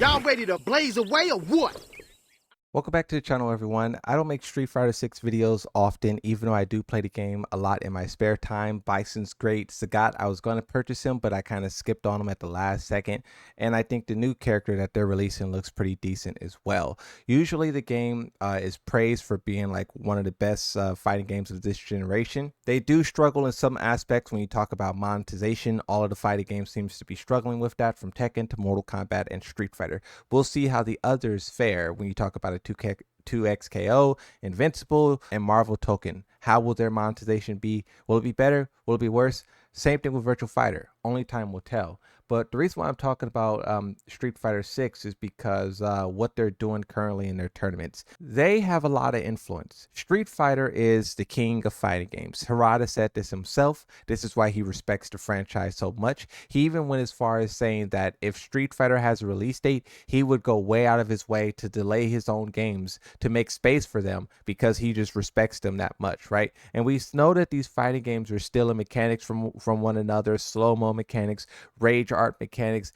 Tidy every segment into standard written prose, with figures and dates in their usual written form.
Y'all ready to blaze away or what? Welcome back to the channel, everyone. I don't make Street Fighter 6 videos often, even though I do play the game a lot in my spare time. Bison's great. Sagat, I was going to purchase him, but I kind of skipped on him at the last second. And I think the new character that they're releasing looks pretty decent as well. Usually the game is praised for being like one of the best fighting games of this generation. They do struggle in some aspects when you talk about monetization. All of the fighting games seems to be struggling with that, from Tekken to Mortal Kombat and Street Fighter. We'll see how the others fare when you talk about a 2XKO, Invincible, and Marvel Token. How will their monetization be? Will it be better? Will it be worse? Same thing with Virtual Fighter. Only time will tell. But the reason why I'm talking about Street Fighter 6 is because what they're doing currently in their tournaments. They have a lot of influence. Street Fighter is the king of fighting games. Harada said this himself. This is why he respects the franchise so much. He even went as far as saying that if Street Fighter has a release date, he would go way out of his way to delay his own games to make space for them because he just respects them that much, right? And we know that these fighting games are stealing mechanics from one another, slow-mo mechanics, rage art mechanics,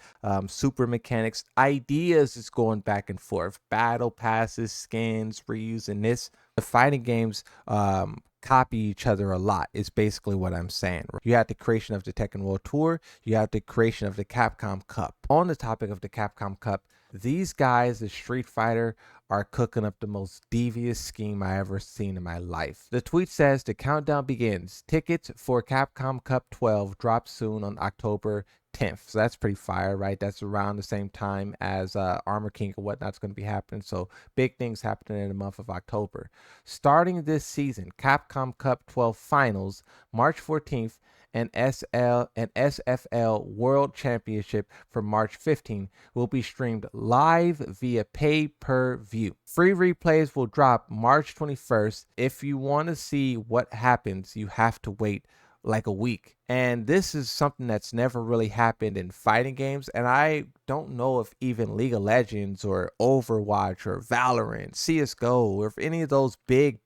super mechanics, ideas is going back and forth, battle passes, skins, reusing this. The fighting games copy each other a lot is basically what I'm saying. You have the creation of the Tekken World Tour, you have the creation of the Capcom Cup. On the topic of the Capcom Cup, these guys, the Street Fighter, are cooking up the most devious scheme I ever seen in my life. The tweet says the countdown begins. Tickets for Capcom Cup 12 drop soon on October 10th. So that's pretty fire, right? That's around the same time as Armor King and whatnot's going to be happening. So big things happening in the month of October. Starting this season, Capcom Cup 12 finals, March 14th, and SFL World Championship for March 15 will be streamed live via pay-per-view. Free replays will drop March 21st. If you want to see what happens, you have to wait like a week. And this is something that's never really happened in fighting games, and I don't know if even League of Legends or Overwatch or Valorant, CSGO, or if any of those big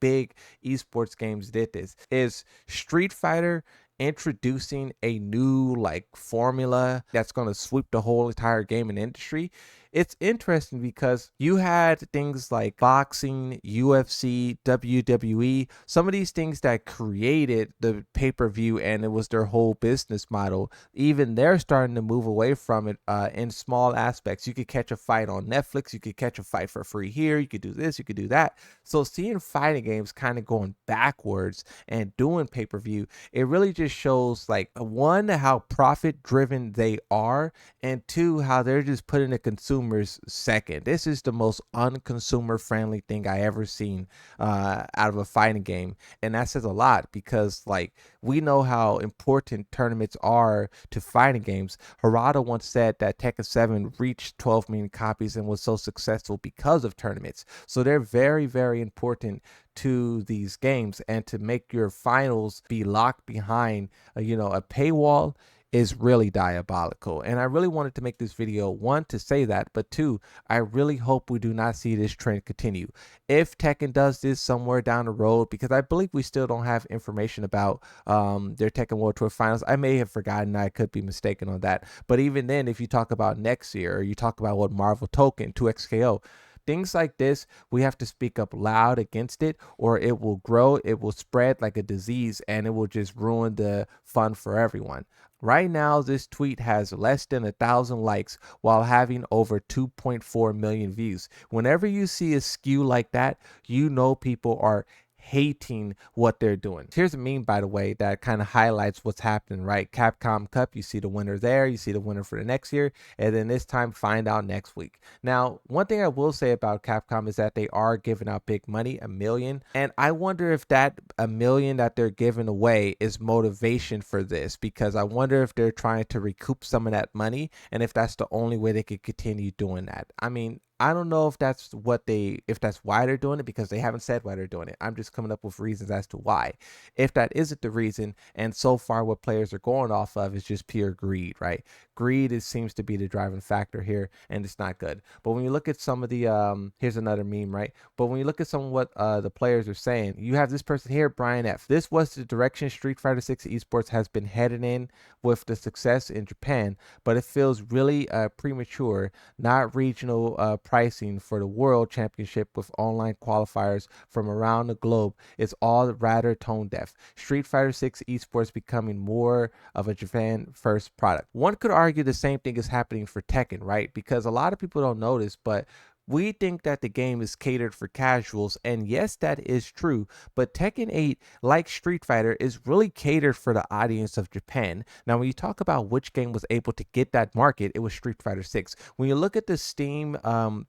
esports games did this. Is Street Fighter introducing a new like formula that's going to sweep the whole entire gaming industry? It's interesting because you had things like boxing, UFC, WWE, some of these things that created the pay-per-view, and it was their whole business model. Even they're starting to move away from it in small aspects. You could catch a fight on Netflix, you could catch a fight for free here, you could do this, you could do that. So seeing fighting games kind of going backwards and doing pay-per-view, it really just shows, like, one, how profit driven they are, and two, how they're just putting the consumers second. This is the most unconsumer friendly thing I ever seen out of a fighting game, and that says a lot because, like, we know how important tournaments are to fighting games. Harada once said that Tekken 7 reached 12 million copies and was so successful because of tournaments. So they're very important to these games, and to make your finals be locked behind a paywall is really diabolical. And I really wanted to make this video, one, to say that, but two, I really hope we do not see this trend continue. If Tekken does this somewhere down the road, because I believe we still don't have information about their Tekken World Tour finals. I may have forgotten, I could be mistaken on that. But even then, if you talk about next year, or you talk about what Marvel Token, 2XKO, things like this, we have to speak up loud against it, or it will grow, it will spread like a disease, and it will just ruin the fun for everyone. Right now, this tweet has less than 1,000 likes while having over 2.4 million views. Whenever you see a skew like that, you know people are hating what they're doing. Here's a meme, by the way, that kind of highlights what's happening, right? Capcom Cup, you see the winner there, you see the winner for the next year, and then this time find out next week. Now, one thing I will say about Capcom is that they are giving out big money, $1 million, and I wonder if that $1 million that they're giving away is motivation for this, because I wonder if they're trying to recoup some of that money, and if that's the only way they could continue doing that. I mean, I don't know if that's why they're doing it, because they haven't said why they're doing it. I'm just coming up with reasons as to why. If that isn't the reason, and so far what players are going off of is just pure greed, right? Greed seems to be the driving factor here, and it's not good. But when you look at some of the here's another meme, right? But when you look at some of what the players are saying, you have this person here, Brian F. This was the direction Street Fighter 6 esports has been headed in with the success in Japan, but it feels really premature, not regional pricing for the world championship with online qualifiers from around the globe. It's all rather tone deaf. Street Fighter 6 esports becoming more of a Japan first product. One could argue the same thing is happening for Tekken, right? Because a lot of people don't notice, but we think that the game is catered for casuals, and yes, that is true, but Tekken 8, like Street Fighter, is really catered for the audience of Japan. Now, when you talk about which game was able to get that market, it was Street Fighter 6. When you look at the Steam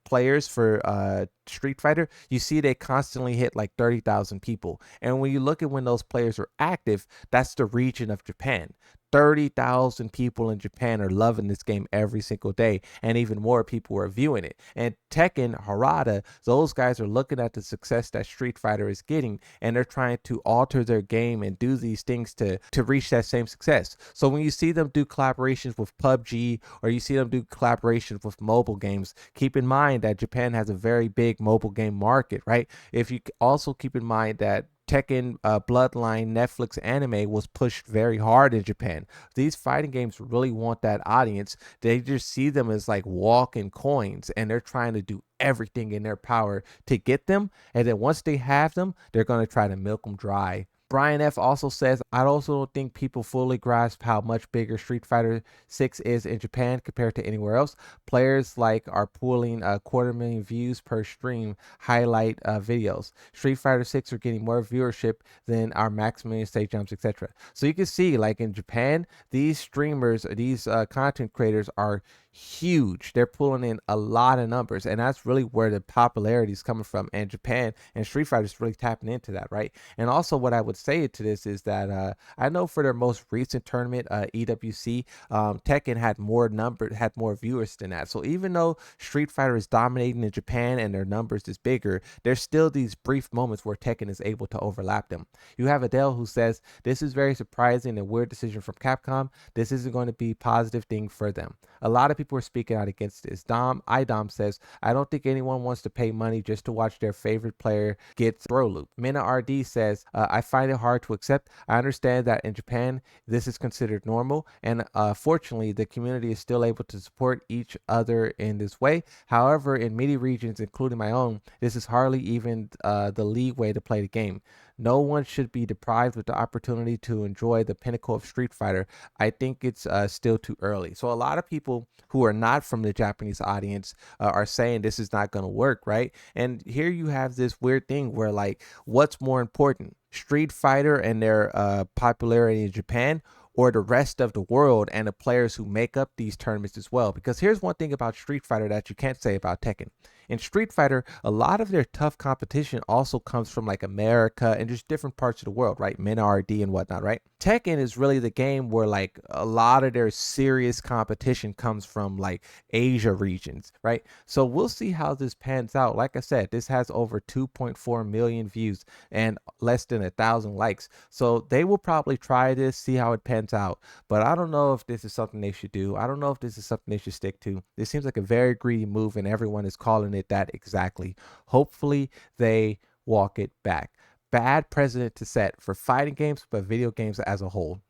players for Street Fighter, you see they constantly hit like 30,000 people. And when you look at when those players are active, that's the region of Japan. 30,000 people in Japan are loving this game every single day, and even more people are viewing it. And Tekken, Harada, those guys are looking at the success that Street Fighter is getting, and they're trying to alter their game and do these things to reach that same success. So when you see them do collaborations with PUBG, or you see them do collaborations with mobile games, keep in mind that Japan has a very big mobile game market, right? If you also keep in mind that Tekken Bloodline Netflix anime was pushed very hard in Japan. These fighting games really want that audience. They just see them as like walking coins, and they're trying to do everything in their power to get them. And then once they have them, they're going to try to milk them dry. Brian F. also says, I also don't think people fully grasp how much bigger Street Fighter 6 is in Japan compared to anywhere else. Players like are pulling a 250,000 views per stream highlight videos. Street Fighter 6 are getting more viewership than our maximum stage jumps, etc. So you can see, like in Japan, these streamers, these content creators are huge. They're pulling in a lot of numbers, and that's really where the popularity is coming from. And Japan and Street Fighter is really tapping into that, right? And also, what I would say to this is that I know for their most recent tournament, EWC, Tekken had more viewers than that. So even though Street Fighter is dominating in Japan and their numbers is bigger, there's still these brief moments where Tekken is able to overlap them. You have Adele who says, this is very surprising and weird decision from Capcom. This isn't going to be a positive thing for them. A lot of people are speaking out against this. Dom says, I don't think anyone wants to pay money just to watch their favorite player get throw loop. Mina RD says, I find it hard to accept. I understand that in Japan, this is considered normal, and fortunately, the community is still able to support each other in this way. However, in many regions, including my own, this is hardly even the leeway to play the game. No one should be deprived of the opportunity to enjoy the pinnacle of Street Fighter. I think it's still too early. So a lot of people who are not from the Japanese audience are saying this is not going to work, right? And here you have this weird thing where, like, what's more important, Street Fighter and their popularity in Japan, or the rest of the world and the players who make up these tournaments as well? Because here's one thing about Street Fighter that you can't say about Tekken. In Street Fighter, a lot of their tough competition also comes from like America and just different parts of the world, right? Min RD and whatnot, right? Tekken is really the game where like a lot of their serious competition comes from like Asia regions, right? So we'll see how this pans out. Like I said, this has over 2.4 million views and less than 1,000 likes. So they will probably try this, see how it pans out. But I don't know if this is something they should do. I don't know if this is something they should stick to. This seems like a very greedy move, and everyone is calling it that exactly. Hopefully they walk it back. Bad precedent to set for fighting games, but video games as a whole.